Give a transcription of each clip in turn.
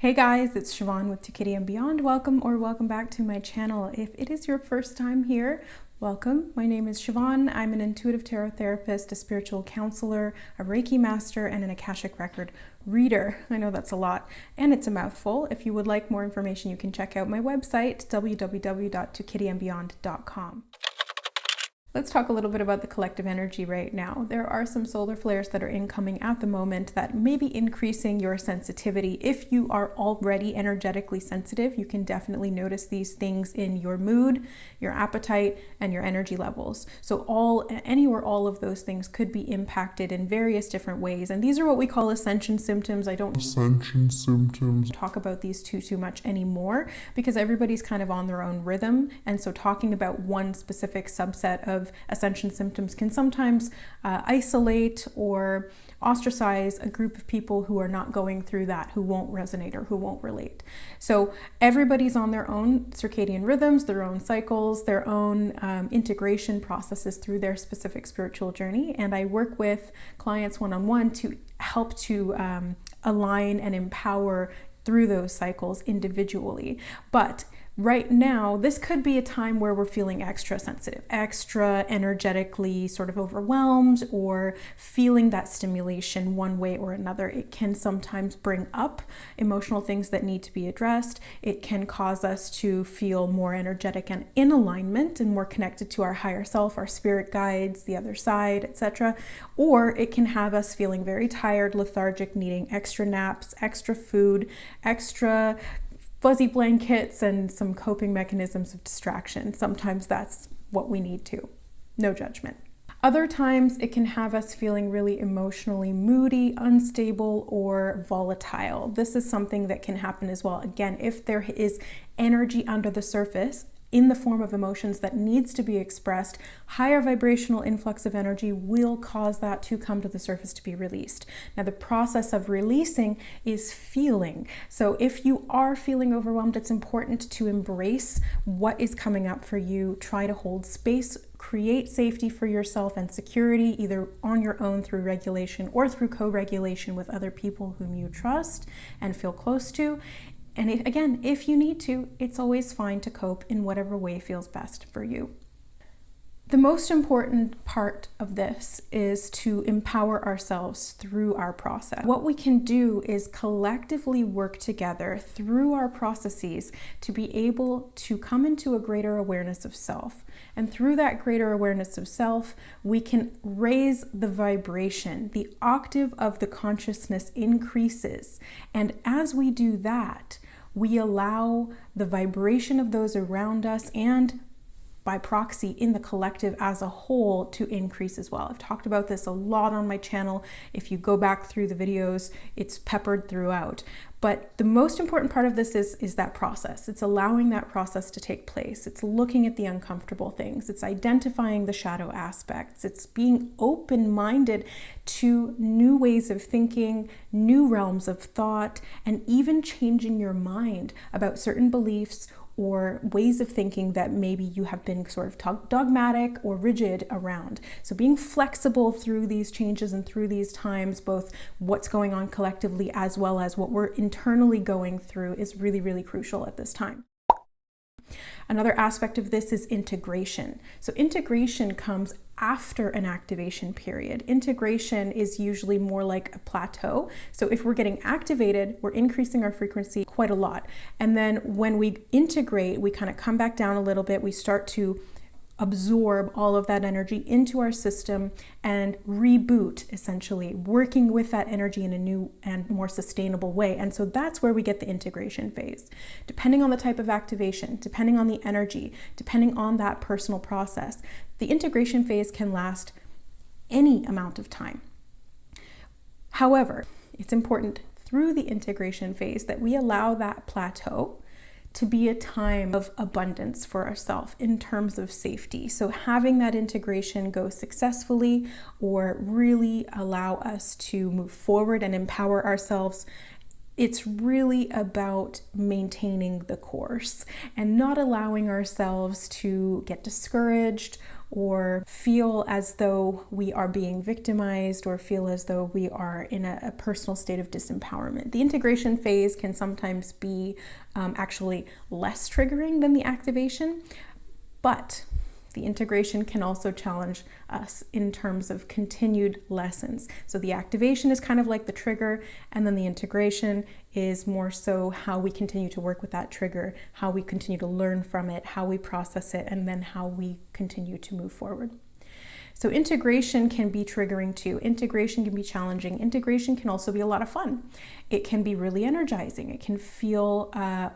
Hey guys, it's Siobhan with ToKittyandBeyond. Welcome back to my channel. If it is your first time here, welcome. My name is Siobhan. I'm an intuitive tarot therapist, a spiritual counselor, a Reiki master, and an Akashic record reader. I know that's a lot and it's a mouthful. If you would like more information, you can check out my website, www.ToKittyandBeyond.com. Let's talk a little bit about the collective energy right now. There are some solar flares that are incoming at the moment that may be increasing your sensitivity. If you are already energetically sensitive, you can definitely notice these things in your mood, your appetite, and your energy levels. So any or all of those things could be impacted in various different ways. And these are what we call ascension symptoms. I don't talk about these too much anymore because everybody's kind of on their own rhythm. And so talking about one specific subset of ascension symptoms can sometimes isolate or ostracize a group of people who are not going through that, who won't resonate or who won't relate. So everybody's on their own circadian rhythms, their own cycles, their own integration processes through their specific spiritual journey. And I work with clients one-on-one to help to align and empower through those cycles individually. But right now, this could be a time where we're feeling extra sensitive, extra energetically sort of overwhelmed, or feeling that stimulation one way or another. It can sometimes bring up emotional things that need to be addressed. It can cause us to feel more energetic and in alignment and more connected to our higher self, our spirit guides, the other side, etc. Or it can have us feeling very tired, lethargic, needing extra naps, extra food, extra fuzzy blankets, and some coping mechanisms of distraction. Sometimes that's what we need too. No judgment. Other times it can have us feeling really emotionally moody, unstable, or volatile. This is something that can happen as well. Again, if there is energy under the surface in the form of emotions that needs to be expressed, higher vibrational influx of energy will cause that to come to the surface to be released. Now, the process of releasing is feeling. So if you are feeling overwhelmed, it's important to embrace what is coming up for you. Try to hold space, create safety for yourself and security, either on your own through regulation or through co-regulation with other people whom you trust and feel close to. And again, if you need to, it's always fine to cope in whatever way feels best for you. The most important part of this is to empower ourselves through our process. What we can do is collectively work together through our processes to be able to come into a greater awareness of self. And through that greater awareness of self, we can raise the vibration. The octave of the consciousness increases. And as we do that, we allow the vibration of those around us and by proxy in the collective as a whole to increase as well. I've talked about this a lot on my channel. If you go back through the videos, it's peppered throughout. But the most important part of this is that process. It's allowing that process to take place. It's looking at the uncomfortable things. It's identifying the shadow aspects. It's being open-minded to new ways of thinking, new realms of thought, and even changing your mind about certain beliefs or ways of thinking that maybe you have been sort of dogmatic or rigid around. So being flexible through these changes and through these times, both what's going on collectively as well as what we're internally going through, is really, really crucial at this time. Another aspect of this is integration. So integration comes after an activation period. Integration is usually more like a plateau. So if we're getting activated, we're increasing our frequency quite a lot. And then when we integrate, we kind of come back down a little bit. We start to absorb all of that energy into our system and reboot, essentially, working with that energy in a new and more sustainable way. And so that's where we get the integration phase. Depending on the type of activation, depending on the energy, depending on that personal process, the integration phase can last any amount of time. However, it's important through the integration phase that we allow that plateau to be a time of abundance for ourselves in terms of safety. So having that integration go successfully or really allow us to move forward and empower ourselves, it's really about maintaining the course and not allowing ourselves to get discouraged or feel as though we are being victimized or feel as though we are in a personal state of disempowerment. The integration phase can sometimes be actually less triggering than the activation, but the integration can also challenge us in terms of continued lessons. So the activation is kind of like the trigger, and then the integration is more so how we continue to work with that trigger, how we continue to learn from it, how we process it, and then how we continue to move forward. So integration can be triggering too. Integration can be challenging. Integration can also be a lot of fun. It can be really energizing. It can feel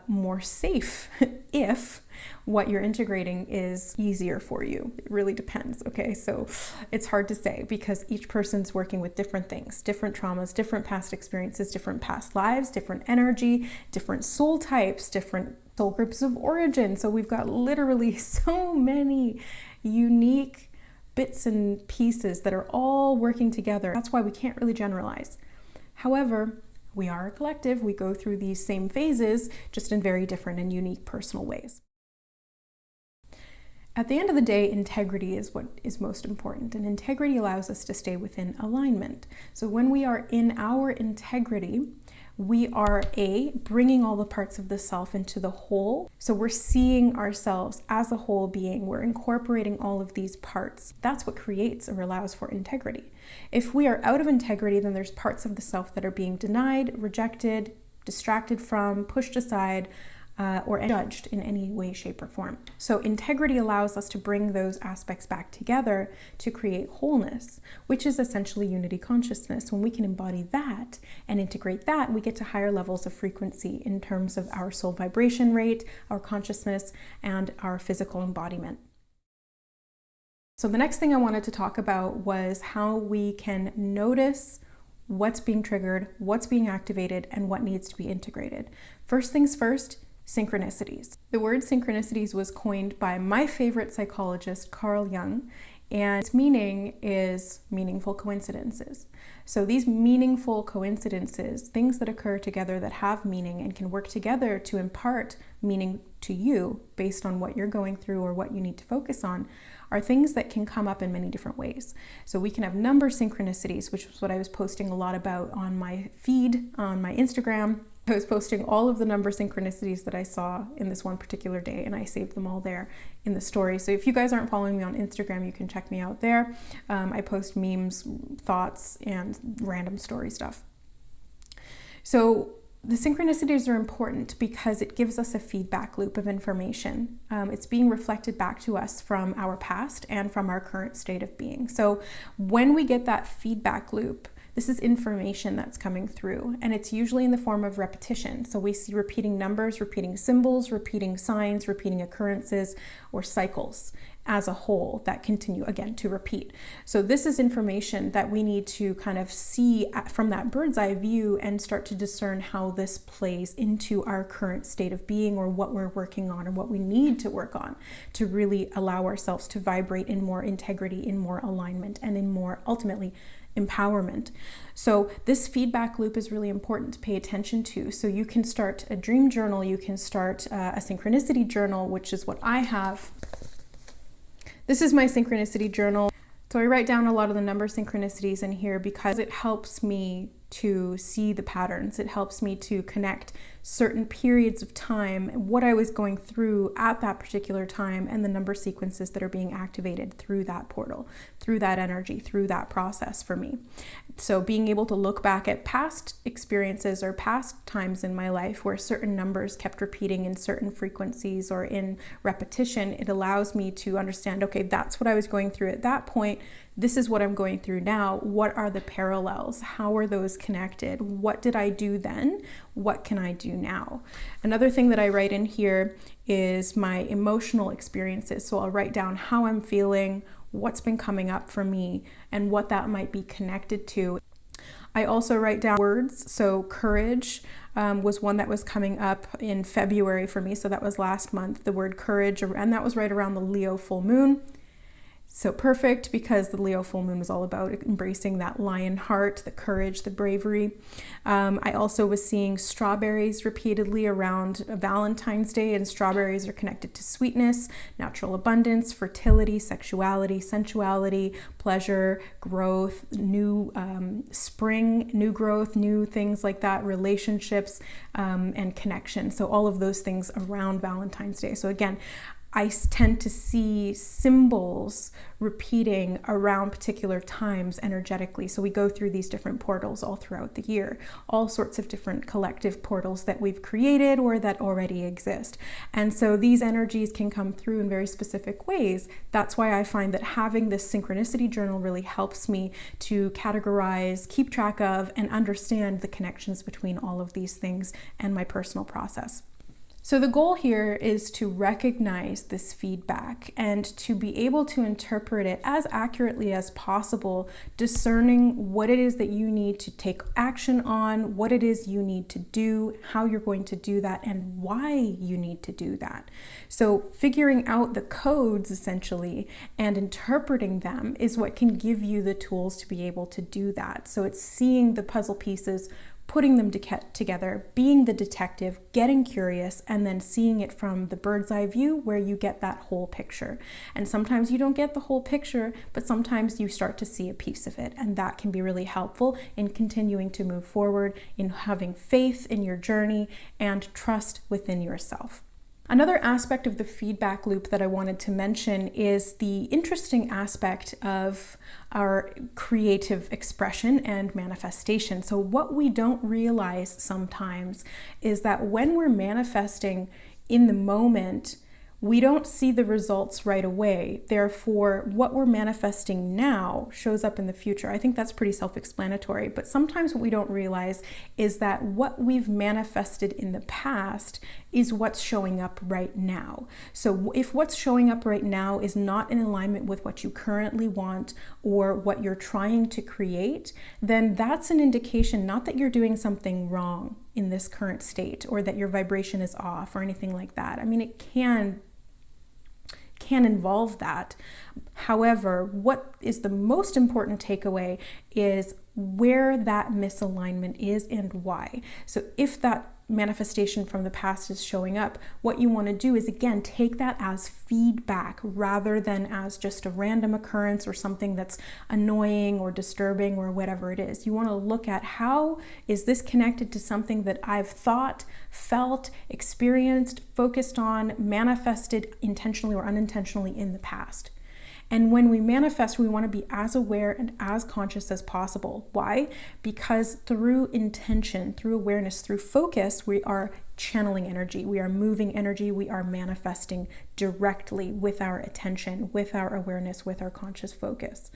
more safe if what you're integrating is easier for you. It really depends, okay? So it's hard to say because each person's working with different things, different traumas, different past experiences, different past lives, different energy, different soul types, different soul groups of origin. So we've got literally so many unique bits and pieces that are all working together. That's why we can't really generalize. However, we are a collective. We go through these same phases, just in very different and unique personal ways. At the end of the day, integrity is what is most important, and integrity allows us to stay within alignment. So when we are in our integrity, we are bringing all the parts of the self into the whole. So we're seeing ourselves as a whole being. We're incorporating all of these parts. That's what creates or allows for integrity. If we are out of integrity, then there's parts of the self that are being denied, rejected, distracted from, pushed aside, or judged in any way, shape, or form. So integrity allows us to bring those aspects back together to create wholeness, which is essentially unity consciousness. When we can embody that and integrate that, we get to higher levels of frequency in terms of our soul vibration rate, our consciousness, and our physical embodiment. So the next thing I wanted to talk about was how we can notice what's being triggered, what's being activated, and what needs to be integrated. First things first, synchronicities. The word synchronicities was coined by my favorite psychologist, Carl Jung, and its meaning is meaningful coincidences. So these meaningful coincidences, things that occur together that have meaning and can work together to impart meaning to you based on what you're going through or what you need to focus on, are things that can come up in many different ways. So we can have number synchronicities, which was what I was posting a lot about on my feed, on my Instagram. I was posting all of the number synchronicities that I saw in this one particular day, and I saved them all there in the story. So if you guys aren't following me on Instagram, you can check me out there. I post memes, thoughts, and random story stuff. So the synchronicities are important because it gives us a feedback loop of information. It's being reflected back to us from our past and from our current state of being. So when we get that feedback loop, this is information that's coming through, and it's usually in the form of repetition. So we see repeating numbers, repeating symbols, repeating signs, repeating occurrences, or cycles as a whole that continue again to repeat. So this is information that we need to kind of see from that bird's eye view and start to discern how this plays into our current state of being, or what we're working on, or what we need to work on to really allow ourselves to vibrate in more integrity, in more alignment, and in more, ultimately, empowerment. So this feedback loop is really important to pay attention to. So you can start a dream journal, you can start a synchronicity journal, which is what I have. This is my synchronicity journal. So I write down a lot of the number synchronicities in here because it helps me to see the patterns. It helps me to connect certain periods of time, what I was going through at that particular time, and the number sequences that are being activated through that portal, through that energy, through that process for me. So being able to look back at past experiences or past times in my life where certain numbers kept repeating in certain frequencies or in repetition, it allows me to understand, okay, that's what I was going through at that point. This is what I'm going through now. What are the parallels? How are those connected? What did I do then? What can I do now? Another thing that I write in here is my emotional experiences. So I'll write down how I'm feeling, what's been coming up for me, and what that might be connected to. I also write down words. So courage was one that was coming up in February for me. So that was last month, the word courage, and that was right around the Leo full moon. So perfect, because the Leo full moon was all about embracing that lion heart, the courage, the bravery. I also was seeing strawberries repeatedly around Valentine's Day, and strawberries are connected to sweetness, natural abundance, fertility, sexuality, sensuality, pleasure, growth, new spring, new growth, new things like that, relationships, and connection. So all of those things around Valentine's Day. So again, I tend to see symbols repeating around particular times energetically. So we go through these different portals all throughout the year, all sorts of different collective portals that we've created or that already exist. And so these energies can come through in very specific ways. That's why I find that having this synchronicity journal really helps me to categorize, keep track of, and understand the connections between all of these things and my personal process. So the goal here is to recognize this feedback and to be able to interpret it as accurately as possible, discerning what it is that you need to take action on, what it is you need to do, how you're going to do that, and why you need to do that. So figuring out the codes essentially and interpreting them is what can give you the tools to be able to do that. So it's seeing the puzzle pieces, putting them together, being the detective, getting curious, and then seeing it from the bird's eye view where you get that whole picture. And sometimes you don't get the whole picture, but sometimes you start to see a piece of it. And that can be really helpful in continuing to move forward, in having faith in your journey and trust within yourself. Another aspect of the feedback loop that I wanted to mention is the interesting aspect of our creative expression and manifestation. So what we don't realize sometimes is that when we're manifesting in the moment, we don't see the results right away. Therefore, what we're manifesting now shows up in the future. I think that's pretty self-explanatory, but sometimes what we don't realize is that what we've manifested in the past is what's showing up right now. So if what's showing up right now is not in alignment with what you currently want or what you're trying to create, then that's an indication not that you're doing something wrong in this current state or that your vibration is off or anything like that. I mean, it can involve that. However, what is the most important takeaway is where that misalignment is and why. So if that manifestation from the past is showing up, what you want to do is, again, take that as feedback rather than as just a random occurrence or something that's annoying or disturbing or whatever it is. You want to look at, how is this connected to something that I've thought, felt, experienced, focused on, manifested intentionally or unintentionally in the past. And when we manifest, we want to be as aware and as conscious as possible. Why? Because through intention, through awareness, through focus, we are channeling energy. We are moving energy. We are manifesting directly with our attention, with our awareness, with our conscious focus.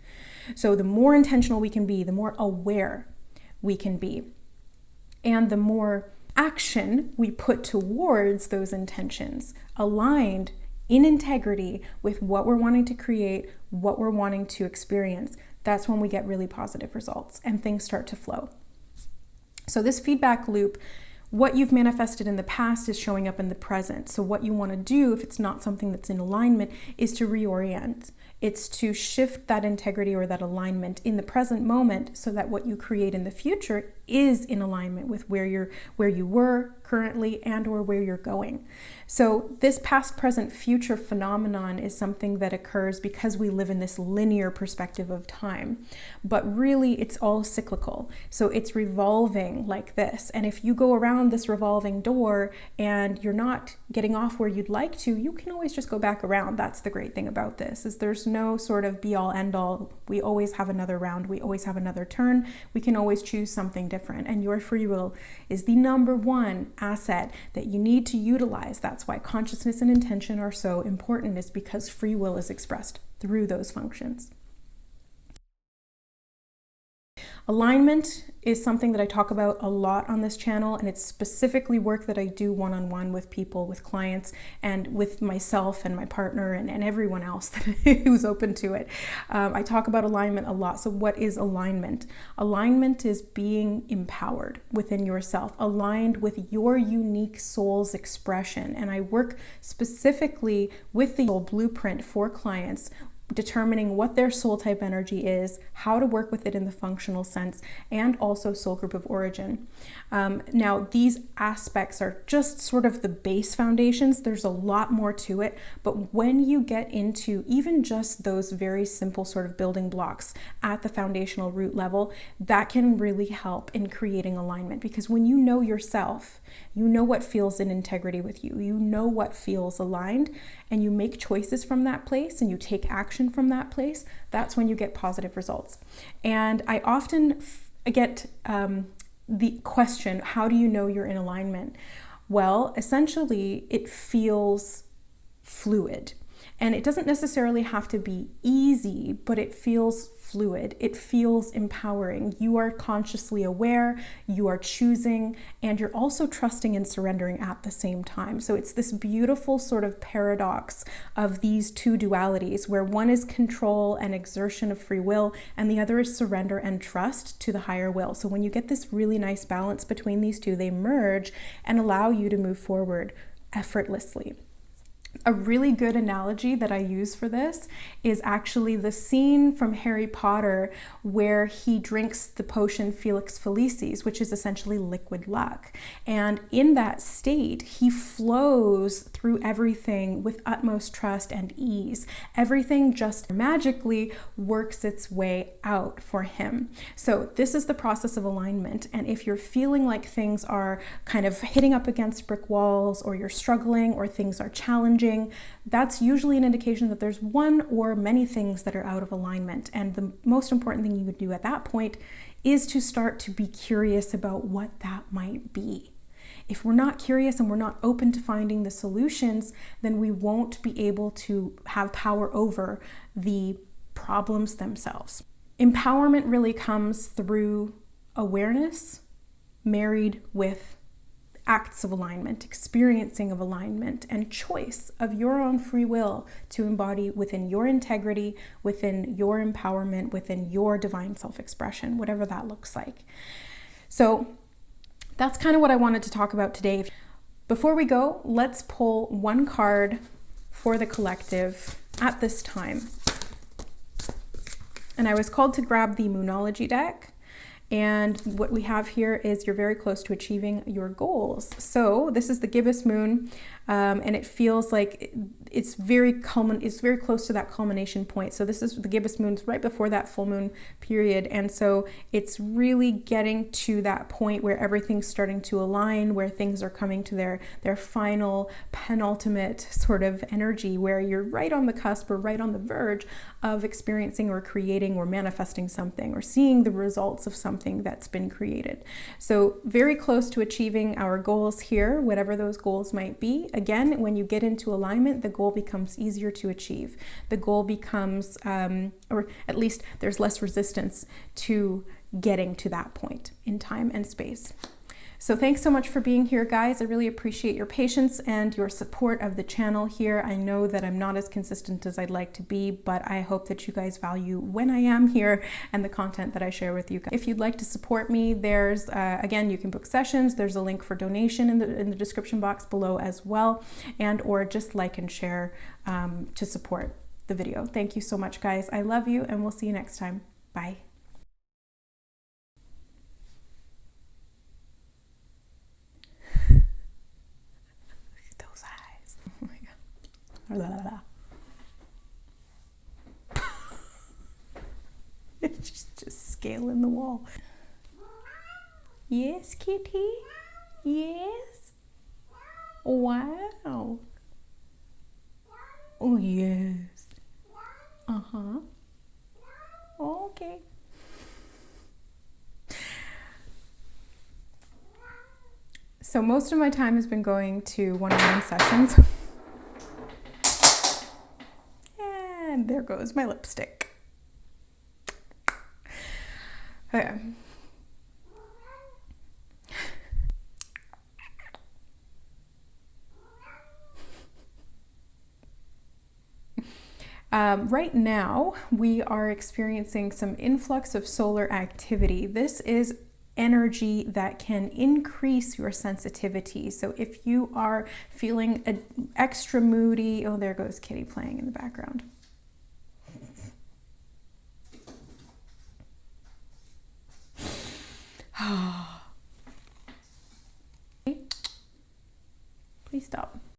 So the more intentional we can be, the more aware we can be. And the more action we put towards those intentions, aligned in integrity with what we're wanting to create, what we're wanting to experience, that's when we get really positive results and things start to flow. So this feedback loop, what you've manifested in the past is showing up in the present. So what you want to do, if it's not something that's in alignment, is to reorient. It's to shift that integrity or that alignment in the present moment so that what you create in the future is in alignment with where you were currently and or where you're going. So this past, present, future phenomenon is something that occurs because we live in this linear perspective of time. But really, it's all cyclical. So it's revolving like this. And if you go around this revolving door and you're not getting off where you'd like to, you can always just go back around. That's the great thing about this, is there's no sort of be all end all. We always have another round. We always have another turn. We can always choose something different. And your free will is the number one asset that you need to utilize. That's why consciousness and intention are so important, is because free will is expressed through those functions. Alignment is something that I talk about a lot on this channel, and it's specifically work that I do one-on-one with people, with clients, and with myself and my partner and everyone else who's open to it. I talk about alignment a lot. So what is alignment? Alignment is being empowered within yourself, aligned with your unique soul's expression. And I work specifically with the soul blueprint for clients determining what their soul type energy is, how to work with it in the functional sense, and also soul group of origin. Now, these aspects are just sort of the base foundations. There's a lot more to it, but when you get into even just those very simple sort of building blocks at the foundational root level, that can really help in creating alignment, because when you know yourself, you know what feels in integrity with you, you know what feels aligned, and you make choices from that place and you take action from that place, that's when you get positive results. And I often get the question, how do you know you're in alignment? Well, essentially, it feels fluid. And it doesn't necessarily have to be easy, but it feels fluid. It feels empowering. You are consciously aware, you are choosing, and you're also trusting and surrendering at the same time. So it's this beautiful sort of paradox of these two dualities, where one is control and exertion of free will, and the other is surrender and trust to the higher will. So when you get this really nice balance between these two, they merge and allow you to move forward effortlessly. A really good analogy that I use for this is actually the scene from Harry Potter where he drinks the potion Felix Felicis, which is essentially liquid luck. And in that state, he flows through everything with utmost trust and ease. Everything just magically works its way out for him. So this is the process of alignment. And if you're feeling like things are kind of hitting up against brick walls, or you're struggling, or things are challenging, that's usually an indication that there's one or many things that are out of alignment. And the most important thing you would do at that point is to start to be curious about what that might be. If we're not curious and we're not open to finding the solutions, then we won't be able to have power over the problems themselves. Empowerment really comes through awareness married with acts of alignment, experiencing of alignment, and choice of your own free will to embody within your integrity, within your empowerment, within your divine self-expression, whatever that looks like. So that's kind of what I wanted to talk about today. Before we go, let's pull one card for the collective at this time. And I was called to grab the Moonology deck. And what we have here is you're very close to achieving your goals. So this is the gibbous moon, and it feels like it's very close to that culmination point. So this is the gibbous moon's right before that full moon period. And so it's really getting to that point where everything's starting to align, where things are coming to their final penultimate sort of energy, where you're right on the cusp or right on the verge of experiencing or creating or manifesting something, or seeing the results of something that's been created. So very close to achieving our goals here, whatever those goals might be. Again, when you get into alignment, the goal becomes easier to achieve. The goal becomes, or at least there's less resistance to getting to that point in time and space. So thanks so much for being here, guys. I really appreciate your patience and your support of the channel here. I know that I'm not as consistent as I'd like to be, but I hope that you guys value when I am here and the content that I share with you guys. If you'd like to support me, there's, again, you can book sessions. There's a link for donation in the description box below as well, and or just like and share to support the video. Thank you so much, guys. I love you, and we'll see you next time. Bye. La, la, la. It's just scaling the wall. Yes, kitty? Yes? Wow. Oh, yes. Uh-huh. Okay. So most of my time has been going to one-on-one sessions. And there goes my lipstick. Okay. Right now, we are experiencing some influx of solar activity. This is energy that can increase your sensitivity. So if you are feeling extra moody, oh, there goes Kitty playing in the background. Please stop.